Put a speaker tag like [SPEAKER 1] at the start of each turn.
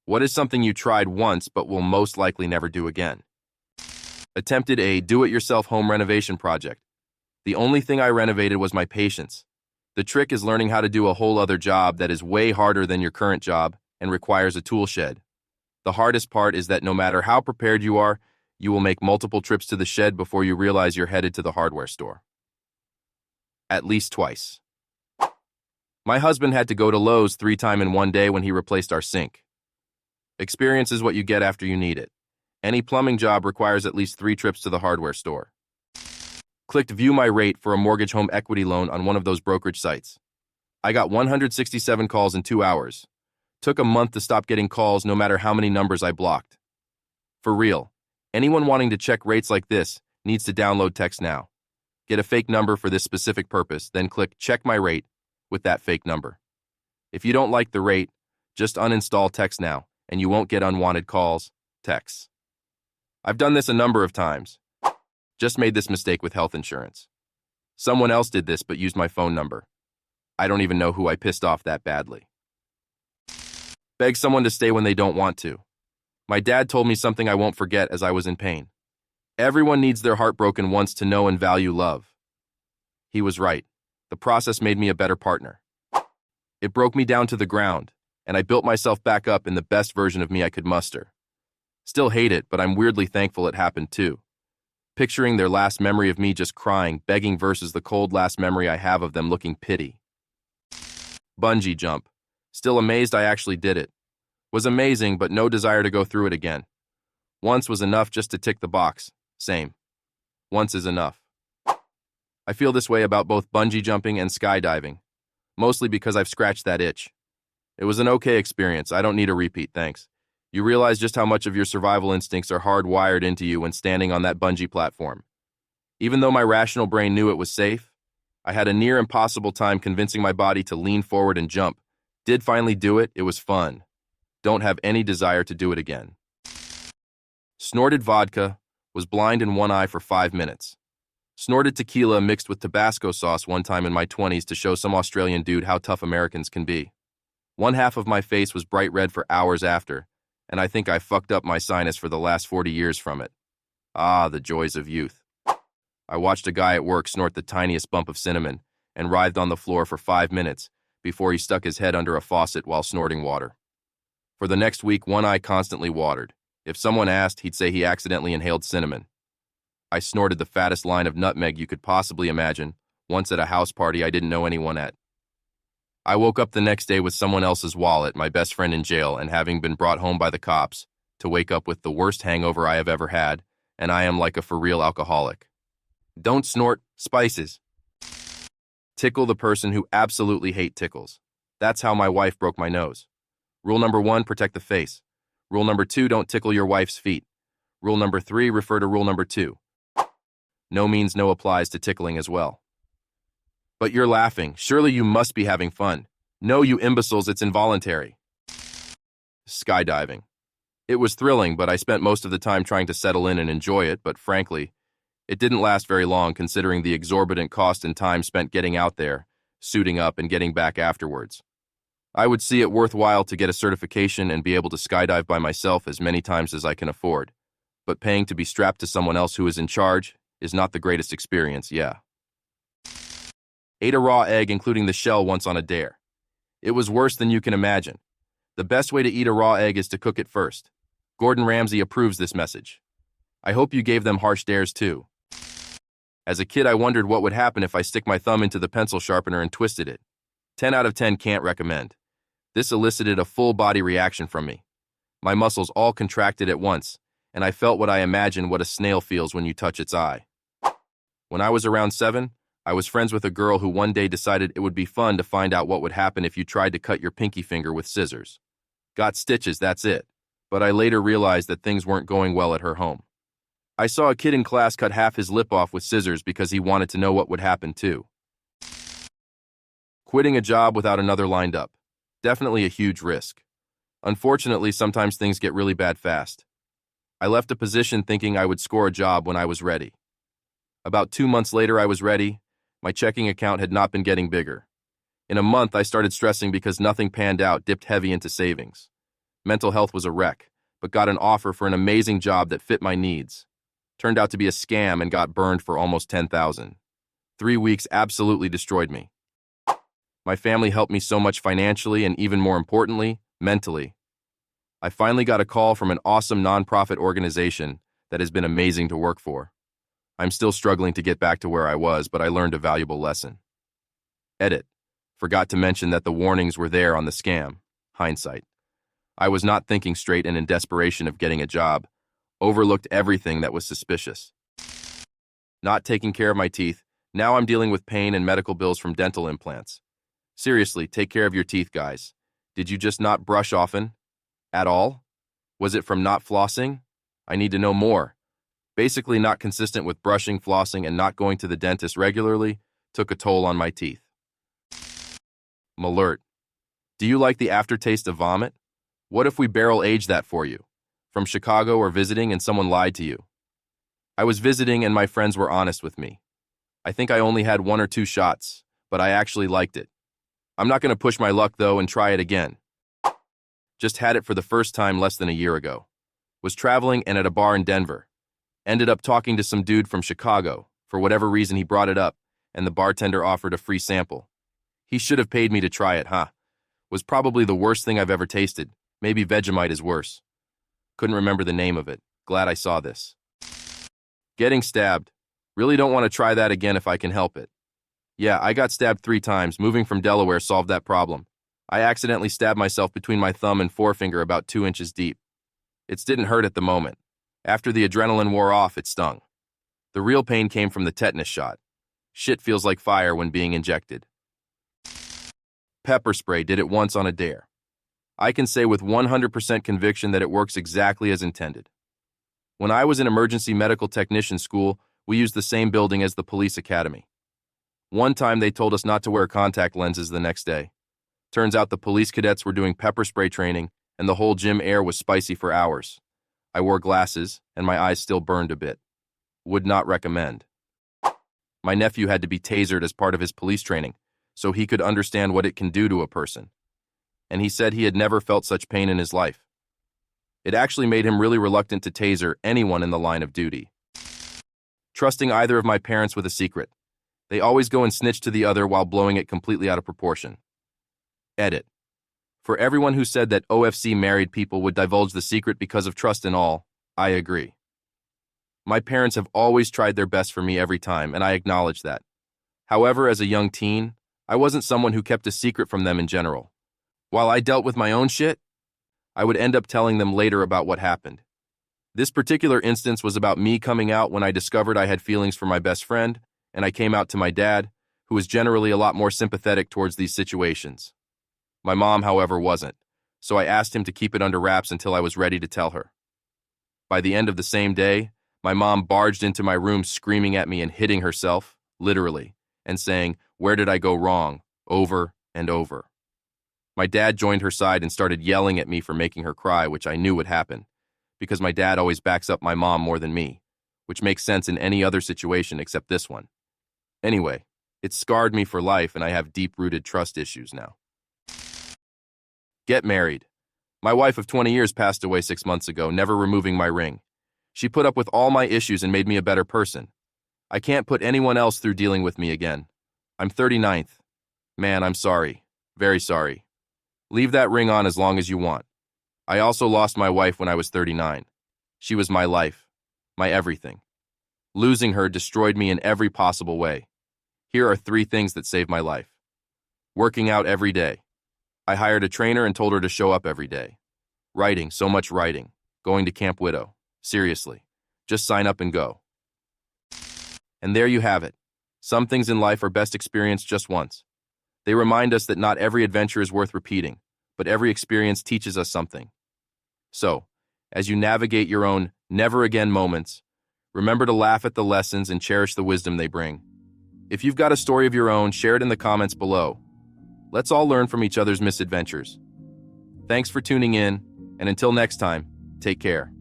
[SPEAKER 1] What is something you tried once but will most likely never do again? Attempted a do-it-yourself home renovation project. The only thing I renovated was my patience. The trick is learning how to do a whole other job that is way harder than your current job and requires a tool shed. The hardest part is that no matter how prepared you are, you will make multiple trips to the shed before you realize you're headed to the hardware store. At least twice. My husband had to go to Lowe's 3 times in one day when he replaced our sink. Experience is what you get after you need it. Any plumbing job requires at least 3 trips to the hardware store. Clicked View My Rate for a mortgage home equity loan on one of those brokerage sites. I got 167 calls in 2 hours. Took a month to stop getting calls no matter how many numbers I blocked. For real, anyone wanting to check rates like this needs to download Text Now. Get a fake number for this specific purpose, then click Check My Rate with that fake number. If you don't like the rate, just uninstall Text Now and you won't get unwanted calls, texts. I've done this a number of times. Just made this mistake with health insurance. Someone else did this but used my phone number. I don't even know who I pissed off that badly. Beg someone to stay when they don't want to. My dad told me something I won't forget as I was in pain. Everyone needs their heart broken once to know and value love. He was right. The process made me a better partner. It broke me down to the ground, and I built myself back up in the best version of me I could muster. Still hate it, but I'm weirdly thankful it happened too. Picturing their last memory of me just crying, begging versus the cold last memory I have of them looking pity. Bungee jump. Still amazed I actually did it. Was amazing, but no desire to go through it again. Once was enough just to tick the box. Same. Once is enough. I feel this way about both bungee jumping and skydiving. Mostly because I've scratched that itch. It was an okay experience. I don't need a repeat, thanks. You realize just how much of your survival instincts are hardwired into you when standing on that bungee platform. Even though my rational brain knew it was safe, I had a near impossible time convincing my body to lean forward and jump. Did finally do it. It was fun. Don't have any desire to do it again. Snorted vodka, was blind in one eye for 5 minutes. Snorted tequila mixed with Tabasco sauce one time in my 20s to show some Australian dude how tough Americans can be. One half of my face was bright red for hours after, and I think I fucked up my sinus for the last 40 years from it. Ah, the joys of youth. I watched a guy at work snort the tiniest bump of cinnamon and writhed on the floor for 5 minutes before he stuck his head under a faucet while snorting water. For the next week, one eye constantly watered. If someone asked, he'd say he accidentally inhaled cinnamon. I snorted the fattest line of nutmeg you could possibly imagine, once at a house party I didn't know anyone at. I woke up the next day with someone else's wallet, my best friend in jail, and having been brought home by the cops, to wake up with the worst hangover I have ever had, and I am like a for-real alcoholic. Don't snort spices. Tickle the person who absolutely hate tickles. That's how my wife broke my nose. Rule number 1, protect the face. Rule number 2, don't tickle your wife's feet. Rule number 3, refer to rule number 2. No means no applies to tickling as well. But you're laughing. Surely you must be having fun. No, you imbeciles, it's involuntary. Skydiving. It was thrilling, but I spent most of the time trying to settle in and enjoy it, but frankly, it didn't last very long considering the exorbitant cost and time spent getting out there, suiting up, and getting back afterwards. I would see it worthwhile to get a certification and be able to skydive by myself as many times as I can afford, but paying to be strapped to someone else who is in charge is not the greatest experience, yeah. Ate a raw egg, including the shell, once on a dare. It was worse than you can imagine. The best way to eat a raw egg is to cook it first. Gordon Ramsay approves this message. I hope you gave them harsh dares too. As a kid, I wondered what would happen if I stick my thumb into the pencil sharpener and twisted it. 10 out of 10 can't recommend. This elicited a full-body reaction from me. My muscles all contracted at once, and I felt what I imagine what a snail feels when you touch its eye. When I was around 7, I was friends with a girl who one day decided it would be fun to find out what would happen if you tried to cut your pinky finger with scissors. Got stitches, that's it. But I later realized that things weren't going well at her home. I saw a kid in class cut half his lip off with scissors because he wanted to know what would happen too. Quitting a job without another lined up. Definitely a huge risk. Unfortunately, sometimes things get really bad fast. I left a position thinking I would score a job when I was ready. About 2 months later, I was ready. My checking account had not been getting bigger. In a month, I started stressing because nothing panned out, dipped heavy into savings. Mental health was a wreck, but got an offer for an amazing job that fit my needs. Turned out to be a scam and got burned for almost 10,000. 3 weeks absolutely destroyed me. My family helped me so much financially and, even more importantly, mentally. I finally got a call from an awesome nonprofit organization that has been amazing to work for. I'm still struggling to get back to where I was, but I learned a valuable lesson. Edit. Forgot to mention that the warnings were there on the scam. Hindsight. I was not thinking straight and, in desperation of getting a job, overlooked everything that was suspicious. Not taking care of my teeth, now I'm dealing with pain and medical bills from dental implants. Seriously, take care of your teeth, guys. Did you just not brush often? At all? Was it from not flossing? I need to know more. Basically, not consistent with brushing, flossing, and not going to the dentist regularly took a toll on my teeth. Malert. Do you like the aftertaste of vomit? What if we barrel age that for you? From Chicago or visiting and someone lied to you? I was visiting and my friends were honest with me. I think I only had 1 or 2 shots, but I actually liked it. I'm not going to push my luck though and try it again. Just had it for the first time less than a year ago. Was traveling and at a bar in Denver. Ended up talking to some dude from Chicago. For whatever reason he brought it up, and the bartender offered a free sample. He should have paid me to try it, huh? Was probably the worst thing I've ever tasted. Maybe Vegemite is worse. Couldn't remember the name of it. Glad I saw this. Getting stabbed. Really don't want to try that again if I can help it. Yeah, I got stabbed 3 times. Moving from Delaware solved that problem. I accidentally stabbed myself between my thumb and forefinger about 2 inches deep. It didn't hurt at the moment. After the adrenaline wore off, it stung. The real pain came from the tetanus shot. Shit feels like fire when being injected. Pepper spray. Did it once on a dare. I can say with 100% conviction that it works exactly as intended. When I was in emergency medical technician school, we used the same building as the police academy. One time they told us not to wear contact lenses the next day. Turns out the police cadets were doing pepper spray training and the whole gym air was spicy for hours. I wore glasses and my eyes still burned a bit. Would not recommend. My nephew had to be tasered as part of his police training so he could understand what it can do to a person. And he said he had never felt such pain in his life. It actually made him really reluctant to taser anyone in the line of duty. Trusting either of my parents with a secret. They always go and snitch to the other while blowing it completely out of proportion. Edit. For everyone who said that OFC married people would divulge the secret because of trust and all, I agree. My parents have always tried their best for me every time, and I acknowledge that. However, as a young teen, I wasn't someone who kept a secret from them in general. While I dealt with my own shit, I would end up telling them later about what happened. This particular instance was about me coming out when I discovered I had feelings for my best friend, and I came out to my dad, who was generally a lot more sympathetic towards these situations. My mom, however, wasn't, so I asked him to keep it under wraps until I was ready to tell her. By the end of the same day, my mom barged into my room screaming at me and hitting herself, literally, and saying, "Where did I go wrong?" over and over. My dad joined her side and started yelling at me for making her cry, which I knew would happen, because my dad always backs up my mom more than me, which makes sense in any other situation except this one. Anyway, it scarred me for life and I have deep-rooted trust issues now. Get married. My wife of 20 years passed away 6 months ago, never removing my ring. She put up with all my issues and made me a better person. I can't put anyone else through dealing with me again. I'm 39th. Man, I'm sorry. Very sorry. Leave that ring on as long as you want. I also lost my wife when I was 39. She was my life, my everything. Losing her destroyed me in every possible way. Here are 3 things that saved my life. Working out every day. I hired a trainer and told her to show up every day. Writing, so much writing. Going to Camp Widow. Seriously. Just sign up and go. And there you have it. Some things in life are best experienced just once. They remind us that not every adventure is worth repeating, but every experience teaches us something. So, as you navigate your own never-again moments, remember to laugh at the lessons and cherish the wisdom they bring. If you've got a story of your own, share it in the comments below. Let's all learn from each other's misadventures. Thanks for tuning in, and until next time, take care.